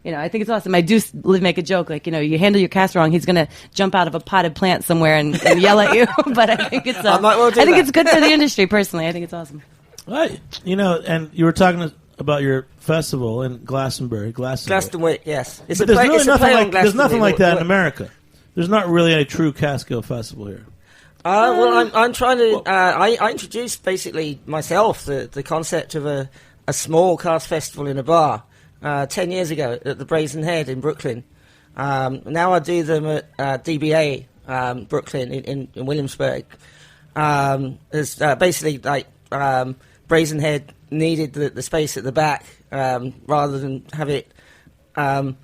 S4: I think it's awesome. I do make a joke, like, you handle your cask wrong, he's going to jump out of a potted plant somewhere and yell at you. But I think it's it's good for the industry, personally. I think it's awesome.
S3: Right. And you were talking about your festival in Glastonbury.
S5: Glastonbury, yes.
S3: There's nothing like that in America. There's not really a true cask ale festival here.
S5: I'm trying to... I introduced, basically, myself, the concept of a small cask festival in a bar. 10 years ago at the Brazen Head in Brooklyn. Now I do them at DBA Brooklyn in Williamsburg. There's basically like Brazen Head needed the space at the back rather than have it have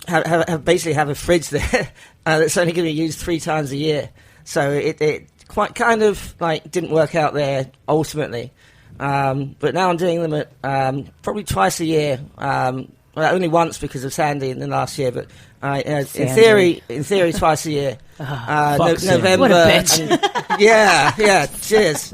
S5: a fridge there that's only going to be used 3 times a year. So it quite kind of like didn't work out there ultimately. But now I'm doing them at probably twice a year. Only once because of Sandy in the last year, but in theory, twice a year. November.
S4: What a bitch!
S5: Yeah. Cheers.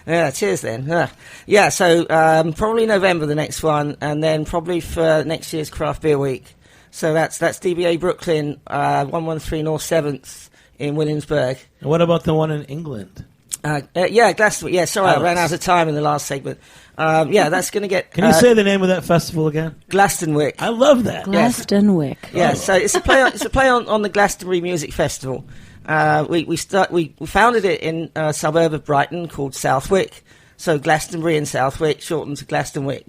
S5: Yeah, cheers then. Yeah, so probably November the next one, and then probably for next year's Craft Beer Week. So that's DBA Brooklyn, 113 North 7th in Williamsburg.
S3: And what about the one in England?
S5: Glastonbury. Yeah, sorry, I ran out of time in the last segment. That's going to get...
S3: Can you say the name of that festival again?
S5: Glastonbury.
S3: I love that.
S4: Glastonbury.
S5: Yeah, so it's a play on the Glastonbury Music Festival. We founded it in a suburb of Brighton called Southwick. So Glastonbury and Southwick, shortened to Glastonbury.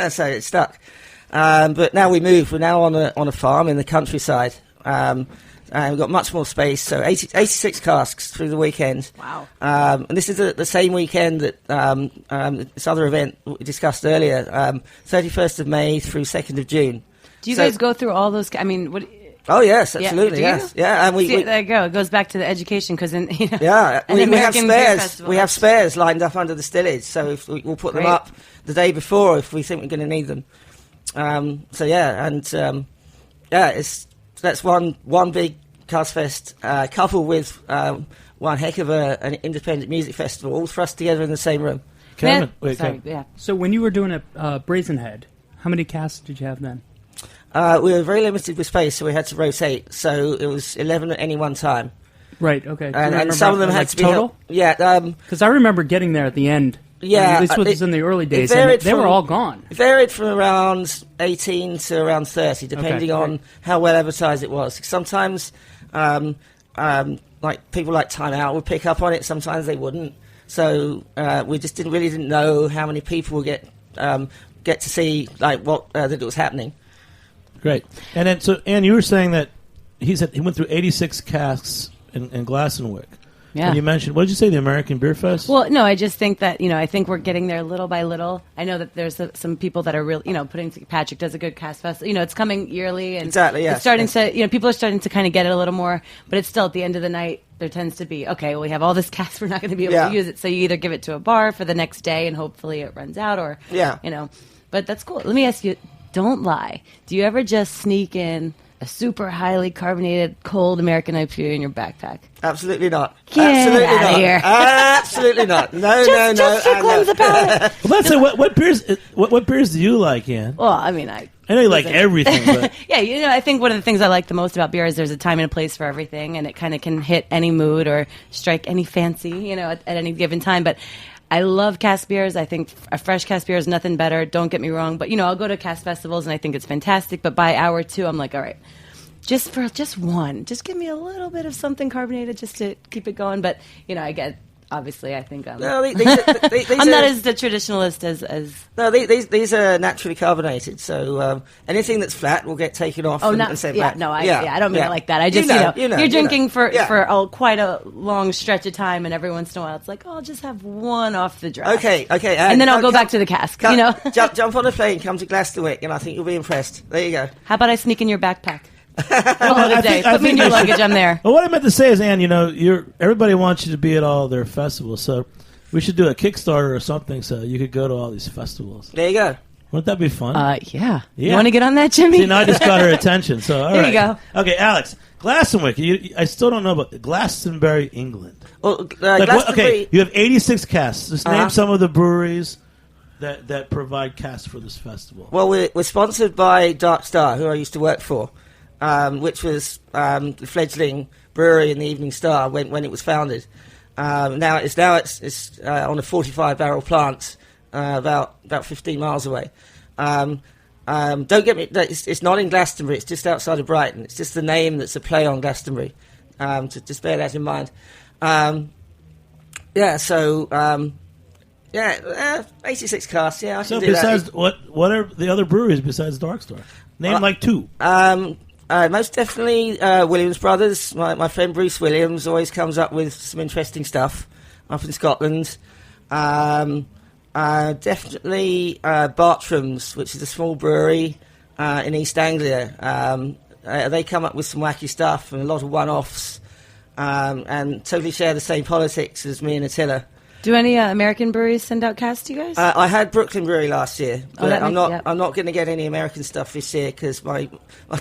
S5: So it stuck. But now we moved. We're now on a farm in the countryside. And we've got much more space, so 86 casks through the weekend.
S4: Wow.
S5: And this is the same weekend that this other event we discussed earlier, 31st of May through 2nd of June.
S4: Do you guys go through all those? I mean, what...
S5: Oh, yes, absolutely, yes. Yeah, and we
S4: there you go. It goes back to the education, because we
S5: have spares. We have spares lined up under the stillage, so if we'll put them up the day before if we think we're going to need them. That's one big Fest, coupled with one heck of an independent music festival, all thrust together in the same room.
S3: Kevin,
S6: So when you were doing a Brazen Head, how many casks did you have then?
S5: We were very limited with space, so we had to rotate. So it was 11 at any one time.
S6: Right. Okay.
S5: And some of them had to be
S6: total.
S5: Yeah.
S6: Because I remember getting there at the end.
S5: Yeah,
S6: this was in the early days,
S5: and
S6: they were all gone.
S5: It varied from around 18 to around 30, depending on how well advertised it was. Sometimes, like people like Time Out would pick up on it. Sometimes they wouldn't. So we just didn't know how many people would get to see like what that it was happening.
S3: Great. And then, so Ann, you were saying that he went through 86 casks in Glastonwick.
S4: Yeah.
S3: And you mentioned, what did you say, the American Beer Fest?
S4: Well, no, I just think that, I think we're getting there little by little. I know that there's some people that are really, Patrick does a good cast fest. It's coming yearly. And
S5: exactly, yeah.
S4: It's starting to, people are starting to kind of get it a little more, but it's still at the end of the night, there tends to be, okay, well, we have all this cast, we're not going to be able to use it. So you either give it to a bar for the next day and hopefully it runs out or, but that's cool. Let me ask you, don't lie. Do you ever just sneak in a super highly carbonated, cold American IPA in your backpack?
S5: Absolutely not.
S4: Get
S5: Absolutely
S4: out
S5: not.
S4: of here.
S5: Absolutely not. No,
S4: just for cleanse the palate.
S3: Well, let's say, what beers do you like, Ann?
S4: Well, I mean,
S3: I know you like everything, but...
S4: Yeah, I think one of the things I like the most about beer is there's a time and a place for everything, and it kind of can hit any mood or strike any fancy, at any given time. But I love cask beers. I think a fresh cask beer is nothing better. Don't get me wrong. But, I'll go to cask festivals, and I think it's fantastic. But by hour 2, I'm like, all right, just one. Just give me a little bit of something carbonated just to keep it going. But, I get... Obviously, I think I'm not as the traditionalist as...
S5: No, these are naturally carbonated, so anything that's flat will get taken off and sent back.
S4: No, I don't mean it like that. I just, you're drinking for quite a long stretch of time, and every once in a while it's like, oh, I'll just have one off the draft.
S5: Okay.
S4: And then I'll go back to the cask,
S5: Jump on a plane, come to Glastonwick, and I think you'll be impressed. There you go.
S4: How about I sneak in your backpack? Put me in your luggage. I'm there.
S3: Well, what I meant to say is, Ann, everybody wants you to be at all their festivals, so we should do a Kickstarter or something so you could go to all these festivals.
S5: There you go.
S3: Wouldn't that be fun?
S4: Yeah. You want to get on that, Jimmy?
S3: See, now I just got her attention. So all
S4: there
S3: right.
S4: you go.
S3: Okay, Alex, Glastonwick. I still don't know about Glastonbury, England.
S5: Well, Glastonbury.
S3: You have 86 casks. Just name some of the breweries that provide casks for this festival.
S5: Well, we're sponsored by Dark Star, who I used to work for. Which was the fledgling brewery in the Evening Star when it was founded. Now it's on a 45-barrel plant about 15 miles away. Don't get me. It's not in Glastonbury. It's just outside of Brighton. It's just the name that's a play on Glastonbury. To just bear that in mind. 86 casks. Yeah, I
S3: so
S5: can do
S3: besides
S5: that.
S3: what are the other breweries besides Dark Star? Name like 2.
S5: Most definitely Williams Brothers. My friend Bruce Williams always comes up with some interesting stuff up in Scotland. Definitely Bartram's, which is a small brewery in East Anglia. They come up with some wacky stuff and a lot of one-offs and totally share the same politics as me and Attila.
S4: Do any American breweries send out casks to you guys?
S5: I had Brooklyn Brewery last year, but I'm not
S4: yep.
S5: going to get any American stuff this year because my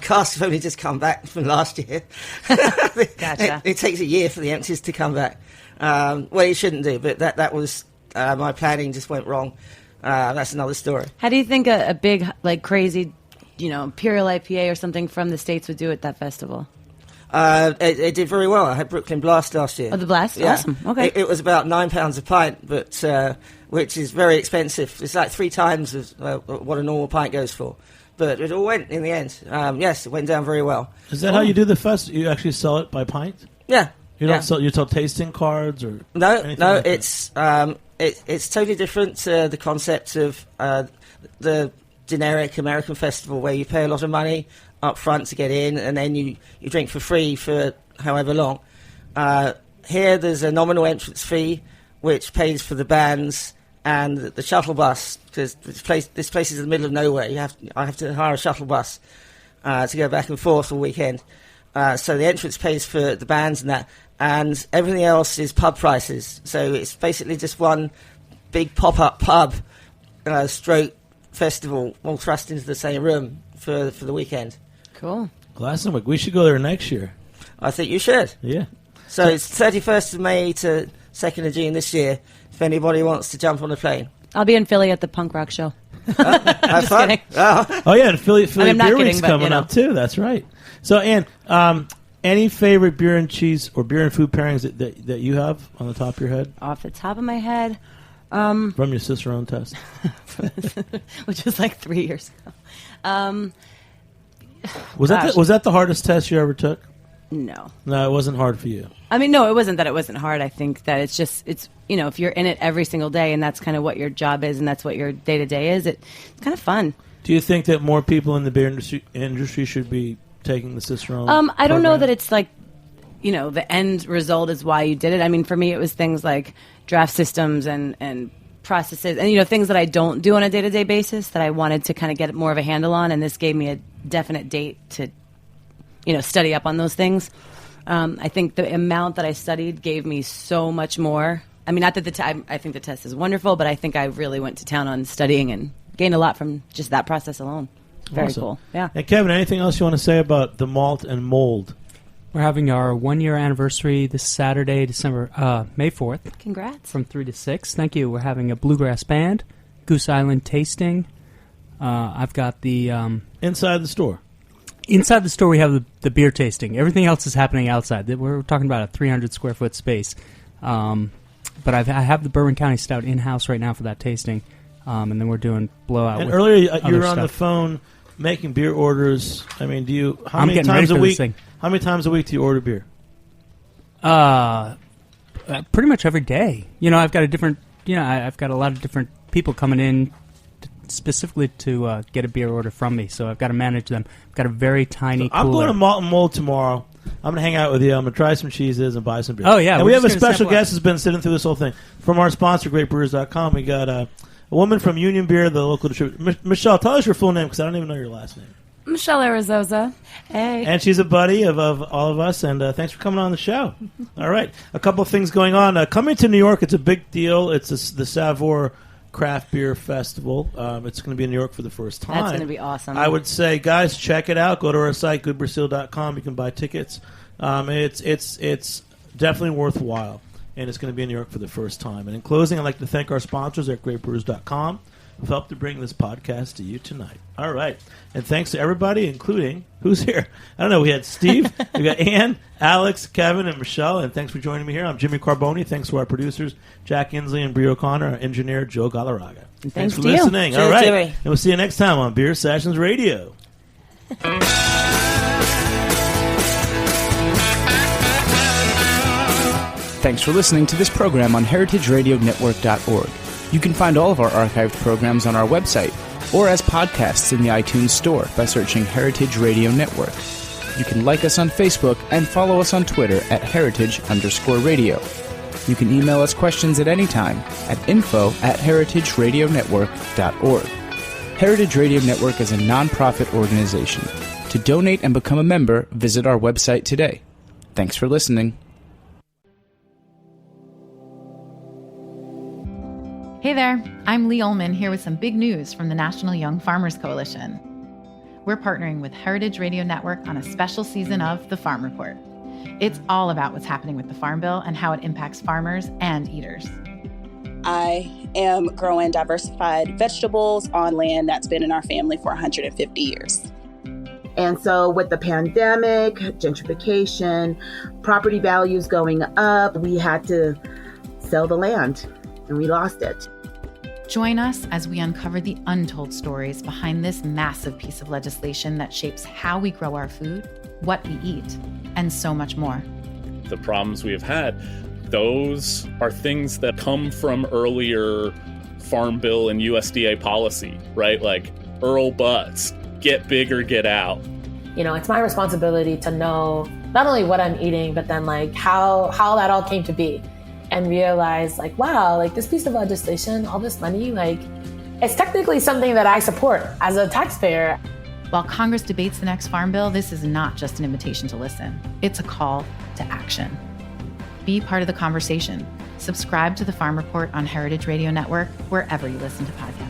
S5: casks have only just come back from last year.
S4: Gotcha.
S5: It takes a year for the empties to come back. Well, it shouldn't do, but that was my planning just went wrong. That's another story.
S4: How do you think a big, crazy, Imperial IPA or something from the States would do at that festival?
S5: It did very well. I had Brooklyn Blast last year.
S4: Oh, the Blast?
S5: Yeah.
S4: Awesome. Okay.
S5: It was about £9 a pint, but which is very expensive. It's like 3 times what a normal pint goes for. But it all went in the end. Yes, it went down very well.
S3: Is that how you do the fest? You actually sell it by pint?
S5: Yeah.
S3: You don't sell. You sell tasting cards or
S5: no.
S3: Like
S5: it's totally different to the concept of the generic American festival where you pay a lot of money up front to get in, and then you drink for free for however long. Here, there's a nominal entrance fee, which pays for the bands and the shuttle bus, because this place is in the middle of nowhere. I have to hire a shuttle bus to go back and forth all weekend. So the entrance pays for the bands and that, and everything else is pub prices. So it's basically just one big pop-up pub stroke festival all thrust into the same room for the weekend.
S4: Cool.
S3: Glastonwick. We should go there next year.
S5: I think you should.
S3: Yeah.
S5: So it's 31st of May to 2nd of June this year, if anybody wants to jump on a plane.
S4: I'll be in Philly at the punk rock show.
S5: Have fun.
S4: kidding.
S3: Oh, yeah, and Philly
S4: I'm not
S3: Beer
S4: kidding,
S3: Week's
S4: but,
S3: coming up, too. That's right. So, Ann, any favorite beer and cheese or beer and food pairings that you have on the top of your head?
S4: Off the top of my head.
S3: From your Cicerone test?
S4: Which was like 3 years ago.
S3: Was that the hardest test you ever took?
S4: No.
S3: No, it wasn't hard for you.
S4: I mean, no, it wasn't that it wasn't hard. I think that it's if you're in it every single day and that's kind of what your job is and that's what your day-to-day is, it's kind of fun.
S3: Do you think that more people in the beer industry should be taking the Cicerone
S4: I don't know
S3: program?
S4: that it's like, the end result is why you did it. I mean, for me, it was things like draft systems and processes and, things that I don't do on a day-to-day basis that I wanted to kind of get more of a handle on, and this gave me a definite date to study up on those things. I think the amount that I studied gave me so much more. I mean, not that I think the test is wonderful, but I think I really went to town on studying and gained a lot from just that process alone. Very
S3: Awesome.
S4: cool. Yeah.
S3: And Kevin, anything else you want to say about the malt and mold?
S6: We're having our 1-year anniversary this Saturday, May 4th.
S4: Congrats.
S6: From 3 to 6. Thank you. We're having a bluegrass band, Goose Island tasting. I've got the...
S3: Inside the store.
S6: Inside the store, we have the beer tasting. Everything else is happening outside. We're talking about a 300-square-foot space. But I have the Bourbon County Stout in-house right now for that tasting. And then we're doing blowout.
S3: And
S6: with
S3: earlier you were on
S6: stuff.
S3: the phone making beer orders. I mean, how
S6: I'm
S3: many
S6: getting
S3: times
S6: ready
S3: a
S6: for
S3: week?
S6: this thing.
S3: How many times a week do you order beer?
S6: Pretty much every day. I've got I've got a lot of different people coming in specifically to get a beer order from me, so I've got to manage them. I've got a very tiny cooler.
S3: I'm going to Malt and Mold tomorrow. I'm going to hang out with you. I'm going to try some cheeses and buy some beer.
S6: Oh, yeah.
S3: And
S6: we're
S3: we have a
S6: just gonna
S3: special
S6: sample
S3: guest who's been sitting through this whole thing. From our sponsor, GreatBrewers.com, we got a woman from Union Beer, the local distributor. Michelle, tell us your full name because I don't even know your last name.
S9: Michelle Arizosa. Hey.
S3: And she's a buddy of all of us, and thanks for coming on the show. All right. A couple of things going on. Coming to New York, it's a big deal. It's the Savour Craft Beer Festival. It's going to be in New York for the first time.
S4: That's going to be awesome.
S3: I would say, guys, check it out. Go to our site, goodbrazil.com. You can buy tickets. It's definitely worthwhile, and it's going to be in New York for the first time. And in closing, I'd like to thank our sponsors at greatbrewers.com who've helped to bring this podcast to you tonight. All right. And thanks to everybody, including, who's here? I don't know. We had Steve, we got Ann, Alex, Kevin, and Michelle. And thanks for joining me here. I'm Jimmy Carboni. Thanks to our producers, Jack Inslee and Brie O'Connor, our engineer, Joe Galarraga. Thanks for listening.
S5: Cheers,
S3: all right.
S5: Jimmy.
S3: And we'll see you next time on Beer Sessions Radio.
S2: Thanks for listening to this program on heritageradionetwork.org. You can find all of our archived programs on our website or as podcasts in the iTunes Store by searching Heritage Radio Network. You can like us on Facebook and follow us on Twitter at @heritage_radio. You can email us questions at any time at info@heritageradionetwork.org. Heritage Radio Network is a non-profit organization. To donate and become a member, visit our website today. Thanks for listening.
S10: Hey there, I'm Lee Ullman here with some big news from the National Young Farmers Coalition. We're partnering with Heritage Radio Network on a special season of The Farm Report. It's all about what's happening with the Farm Bill and how it impacts farmers and eaters.
S11: I am growing diversified vegetables on land that's been in our family for 150 years.
S12: And so with the pandemic, gentrification, property values going up, we had to sell the land and we lost it.
S10: Join us as we uncover the untold stories behind this massive piece of legislation that shapes how we grow our food, what we eat, and so much more.
S13: The problems we have had, those are things that come from earlier Farm Bill and USDA policy, right? Like Earl Butts, get big or get out.
S14: It's my responsibility to know not only what I'm eating, but then like how that all came to be. And realize wow, this piece of legislation, all this money, it's technically something that I support as a taxpayer.
S10: While Congress debates the next Farm Bill, this is not just an invitation to listen. It's a call to action. Be part of the conversation. Subscribe to the Farm Report on Heritage Radio Network, wherever you listen to podcasts.